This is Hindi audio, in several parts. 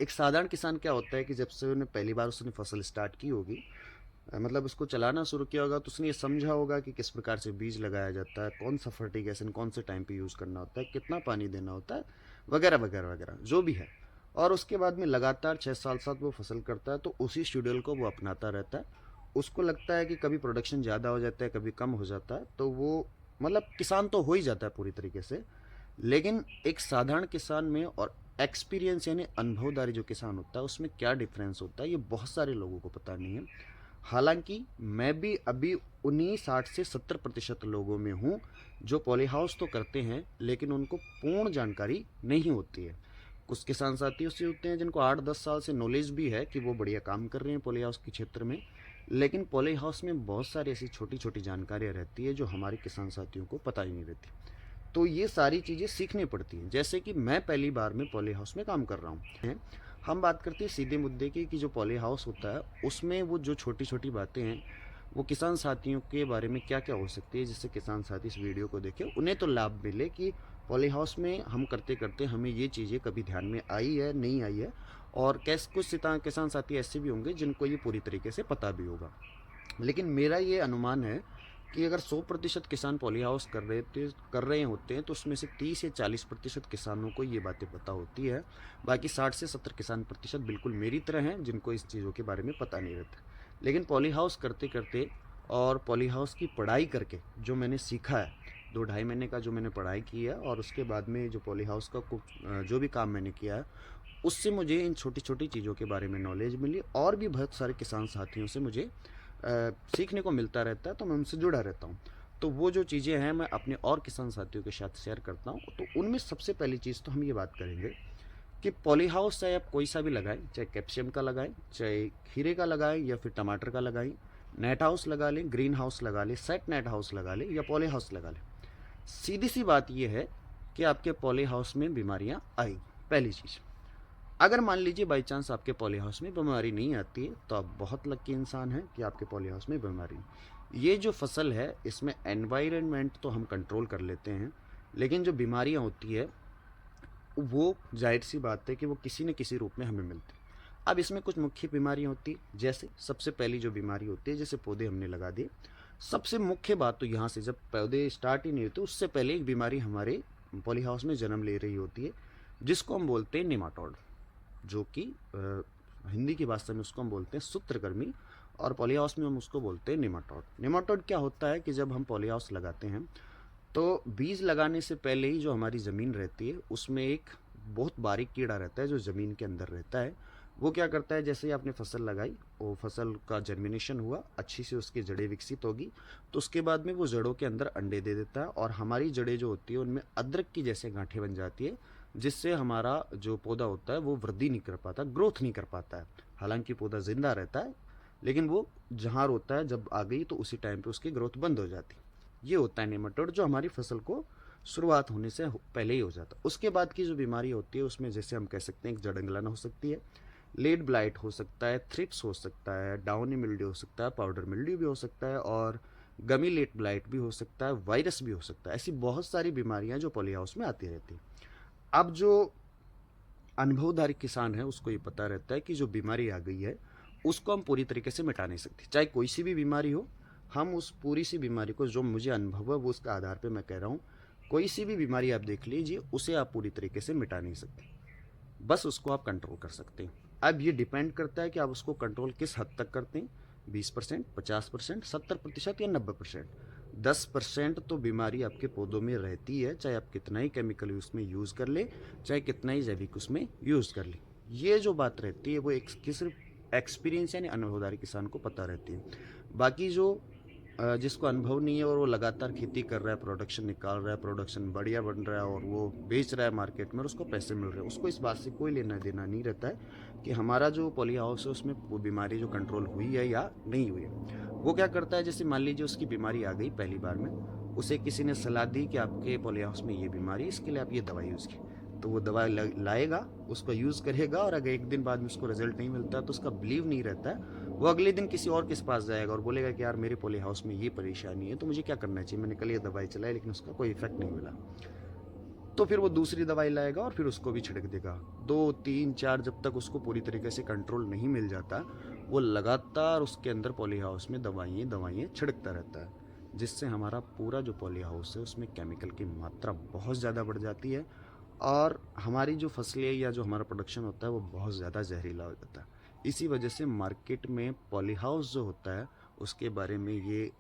एक साधारण किसान क्या होता है कि जब से उन्हें पहली बार उसने फसल स्टार्ट की होगी, मतलब उसको चलाना शुरू किया होगा, तो उसने ये समझा होगा कि किस प्रकार से बीज लगाया जाता है, कौन सा फर्टिगेशन कौन से टाइम पे यूज़ करना होता है, कितना पानी देना होता है, वगैरह वगैरह वगैरह जो भी है। और उसके बाद में लगातार 6 साल साथ वो फसल करता है, तो उसी शेड्यूल को वो अपनाता रहता है। उसको लगता है कि कभी प्रोडक्शन ज़्यादा हो जाता है, कभी कम हो जाता है, तो वो मतलब किसान तो हो ही जाता है पूरी तरीके से। लेकिन एक साधारण किसान में और एक्सपीरियंस यानी अनुभवदारी जो किसान होता है उसमें क्या डिफरेंस होता है, ये बहुत सारे लोगों को पता नहीं है। हालांकि मैं भी अभी उन्हीं 60 से 70% लोगों में हूँ जो पॉली हाउस तो करते हैं लेकिन उनको पूर्ण जानकारी नहीं होती है। कुछ किसान साथी उससे होते हैं जिनको 8-10 साल से नॉलेज भी है कि वो बढ़िया काम कर रहे हैं पॉली हाउस के क्षेत्र में, लेकिन पॉली हाउस में बहुत सारी ऐसी छोटी छोटी जानकारियाँ रहती है जो हमारे किसान साथियों को पता ही नहीं रहती। तो ये सारी चीज़ें सीखनी पड़ती हैं। जैसे कि मैं पहली बार में पॉली हाउस में काम कर रहा हूँ। हम बात करते हैं सीधे मुद्दे की कि जो पॉली हाउस होता है उसमें वो जो छोटी छोटी बातें हैं वो किसान साथियों के बारे में क्या क्या हो सकती है, जिससे किसान साथी इस वीडियो को देखें, उन्हें तो लाभ मिले कि पॉली हाउस में हम करते करते हमें ये चीज़ें कभी ध्यान में आई है नहीं आई है। और कैसे कुछ किसान साथी ऐसे भी होंगे जिनको ये पूरी तरीके से पता भी होगा। लेकिन मेरा ये अनुमान है कि अगर 100% किसान पॉली हाउस कर रहे होते हैं तो उसमें से 30 या 40% किसानों को ये बातें पता होती है। बाकी 60 से 70 किसान प्रतिशत बिल्कुल मेरी तरह हैं जिनको इस चीज़ों के बारे में पता नहीं रहता। लेकिन पॉली हाउस करते करते और पॉली हाउस की पढ़ाई करके जो मैंने सीखा है, 2-2.5 महीने का जो मैंने पढ़ाई की है, और उसके बाद में जो पॉली हाउस का जो भी काम मैंने किया है उससे मुझे इन छोटी छोटी चीज़ों के बारे में नॉलेज मिली, और भी बहुत सारे किसान साथियों से मुझे सीखने को मिलता रहता है, तो मैं उनसे जुड़ा रहता हूँ। तो वो जो चीज़ें हैं मैं अपने और किसान साथियों के साथ शेयर करता हूँ। तो उनमें सबसे पहली चीज़ तो हम ये बात करेंगे कि पॉली हाउस चाहे आप कोई सा भी लगाएं, चाहे कैप्सियम का लगाएं, चाहे खीरे का लगाएं, या फिर टमाटर का लगाएं, नेट हाउस लगा लें, ग्रीन हाउस लगा लें, सेट नेट हाउस लगा लें, या पॉली हाउस लगा लें, सीधी सी बात यह है कि आपके पॉली हाउस में बीमारियां आएगी। पहली चीज़, अगर मान लीजिए बाई चांस आपके पॉली हाउस में बीमारी नहीं आती है तो आप बहुत लकी इंसान हैं कि आपके पॉली हाउस में बीमारी नहीं। ये जो फसल है इसमें एनवायरनमेंट तो हम कंट्रोल कर लेते हैं, लेकिन जो बीमारियां होती है वो जाहिर सी बात है कि वो किसी न किसी रूप में हमें मिलती है। अब इसमें कुछ मुख्य बीमारियां होती है, जैसे सबसे पहली जो बीमारी होती है, जैसे पौधे हमने लगा दिए, सबसे मुख्य बात तो यहाँ से जब पौधे स्टार्ट ही नहीं होते उससे पहले एक बीमारी हमारे पॉली हाउस में जन्म ले रही होती है, जिसको हम बोलते हैं निमाटोड, जो कि हिंदी की भाषा में उसको हम बोलते हैं सूत्रकृमि, और पॉली हाउस में हम उसको बोलते हैं निमाटोड। निमाटोड क्या होता है कि जब हम पॉली हाउस लगाते हैं तो बीज लगाने से पहले ही जो हमारी ज़मीन रहती है उसमें एक बहुत बारीक कीड़ा रहता है जो ज़मीन के अंदर रहता है। वो क्या करता है, जैसे ही आपने फसल लगाई, वो फसल का जर्मिनेशन हुआ, अच्छी से उसकी जड़ें विकसित होगी, तो उसके बाद में वो जड़ों के अंदर अंडे दे देता है, और हमारी जड़ें जो होती है उनमें अदरक की जैसे गांठें बन जाती है, जिससे हमारा जो पौधा होता है वो वृद्धि नहीं कर पाता, ग्रोथ नहीं कर पाता है। हालांकि पौधा जिंदा रहता है, लेकिन वो जहाँ होता है जब आ गई तो उसी टाइम पे उसकी ग्रोथ बंद हो जाती है। ये होता है नेमाटोड, जो हमारी फसल को शुरुआत होने से पहले ही हो जाता है। उसके बाद की जो बीमारी होती है उसमें जैसे हम कह सकते हैं जड़ंगलन हो सकती है, लेड ब्लाइट हो सकता है, थ्रिप्स हो सकता है, डाउनी मिल्ड्यू हो सकता है, पाउडर मिल्ड्यू भी हो सकता है, और गमी लेट ब्लाइट भी हो सकता है, वायरस भी हो सकता है। ऐसी बहुत सारी बीमारियां जो पॉली हाउस में आती रहती हैं। अब जो अनुभवधारी किसान है उसको ये पता रहता है कि जो बीमारी आ गई है उसको हम पूरी तरीके से मिटा नहीं सकते, चाहे कोई सी भी बीमारी हो। हम उस पूरी सी बीमारी को, जो मुझे अनुभव है वो उसके आधार पे मैं कह रहा हूँ, कोई सी भी बीमारी आप देख लीजिए उसे आप पूरी तरीके से मिटा नहीं सकते, बस उसको आप कंट्रोल कर सकते हैं। अब ये डिपेंड करता है कि आप उसको कंट्रोल किस हद तक करते हैं, 20%, 50%, 70% या 90%। 10% तो बीमारी आपके पौधों में रहती है, चाहे आप कितना ही केमिकल उसमें यूज़ कर ले, चाहे कितना ही जैविक उसमें यूज़ कर ले। ये जो बात रहती है वो एक सिर्फ एक्सपीरियंस यानी अनुभवदारी किसान को पता रहती है। बाकी जो जिसको अनुभव नहीं है और वो लगातार खेती कर रहा है, प्रोडक्शन निकाल रहा है, प्रोडक्शन बढ़िया बन रहा है और वो बेच रहा है मार्केट में और उसको पैसे मिल रहे हैं, उसको इस बात से कोई लेना देना नहीं रहता है कि हमारा जो पॉली हाउस है उसमें वो बीमारी जो कंट्रोल हुई है या नहीं हुई है। वो क्या करता है, जैसे मान लीजिए उसकी बीमारी आ गई पहली बार में, उसे किसी ने सलाह दी कि आपके पॉली हाउस में ये बीमारी है, इसके लिए आप ये दवाई यूज़ की, तो वो दवाई लाएगा, उसको यूज़ करेगा, और अगर एक दिन बाद में उसको रिजल्ट नहीं मिलता तो उसका बिलीव नहीं रहता है, वो अगले दिन किसी और के पास जाएगा और बोलेगा कि यार मेरे पॉली हाउस में ये परेशानी है, तो मुझे क्या करना चाहिए, मैंने कल ये दवाई चलाई लेकिन उसका कोई इफेक्ट नहीं मिला। तो फिर वो दूसरी दवाई लाएगा और फिर उसको भी छिड़क देगा। 2 3 4 जब तक उसको पूरी तरीके से कंट्रोल नहीं मिल जाता, वो लगातार उसके अंदर पॉली हाउस में दवाइयाँ दवाइयाँ छिड़कता रहता है, जिससे हमारा पूरा जो पॉली हाउस है उसमें केमिकल की मात्रा बहुत ज़्यादा बढ़ जाती है, और हमारी जो फसलें या जो हमारा प्रोडक्शन होता है वो बहुत ज़्यादा जहरीला हो जाता है। इसी वजह से मार्केट में पॉली हाउस जो होता है उसके बारे में ये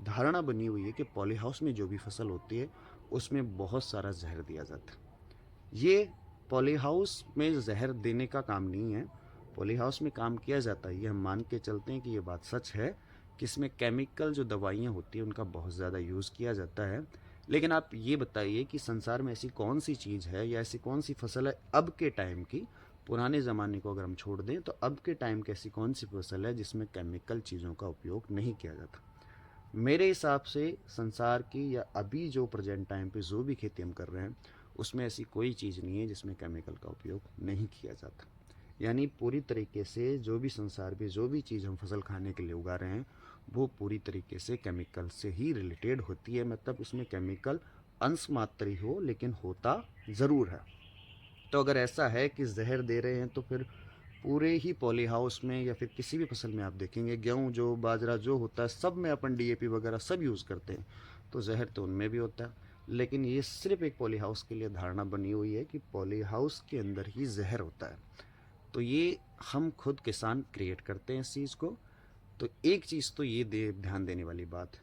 धारणा बनी हुई है कि पॉली हाउस में जो भी फसल होती है उसमें बहुत सारा जहर दिया जाता है। ये पॉली हाउस में जहर देने का काम नहीं है। पॉली हाउस में काम किया जाता है, ये हम मान के चलते हैं कि ये बात सच है कि इसमें केमिकल जो दवाइयाँ होती हैं उनका बहुत ज़्यादा यूज़ किया जाता है। लेकिन आप ये बताइए कि संसार में ऐसी कौन सी चीज़ है या ऐसी कौन सी फसल है अब के टाइम की, पुराने ज़माने को अगर हम छोड़ दें तो अब के टाइम की ऐसी कौन सी फसल है जिसमें केमिकल चीज़ों का उपयोग नहीं किया जाता। मेरे हिसाब से संसार की या अभी जो प्रेजेंट टाइम पे जो भी खेती हम कर रहे हैं उसमें ऐसी कोई चीज़ नहीं है जिसमें केमिकल का उपयोग नहीं किया जाता। यानी पूरी तरीके से जो भी संसार पे जो भी चीज़ हम फसल खाने के लिए उगा रहे हैं वो पूरी तरीके से केमिकल से ही रिलेटेड होती है। मतलब उसमें केमिकल अंश मात्र ही हो लेकिन होता ज़रूर है। तो अगर ऐसा है कि जहर दे रहे हैं तो फिर पूरे ही पॉली हाउस में या फिर किसी भी फसल में आप देखेंगे गेहूँ जो बाजरा जो होता है सब में अपन डीएपी वगैरह सब यूज़ करते हैं, तो जहर तो उनमें भी होता है। लेकिन ये सिर्फ एक पॉली हाउस के लिए धारणा बनी हुई है कि पॉली हाउस के अंदर ही जहर होता है। तो ये हम खुद किसान क्रिएट करते हैं इस चीज़ को। तो एक चीज़ तो ये ध्यान देने वाली बात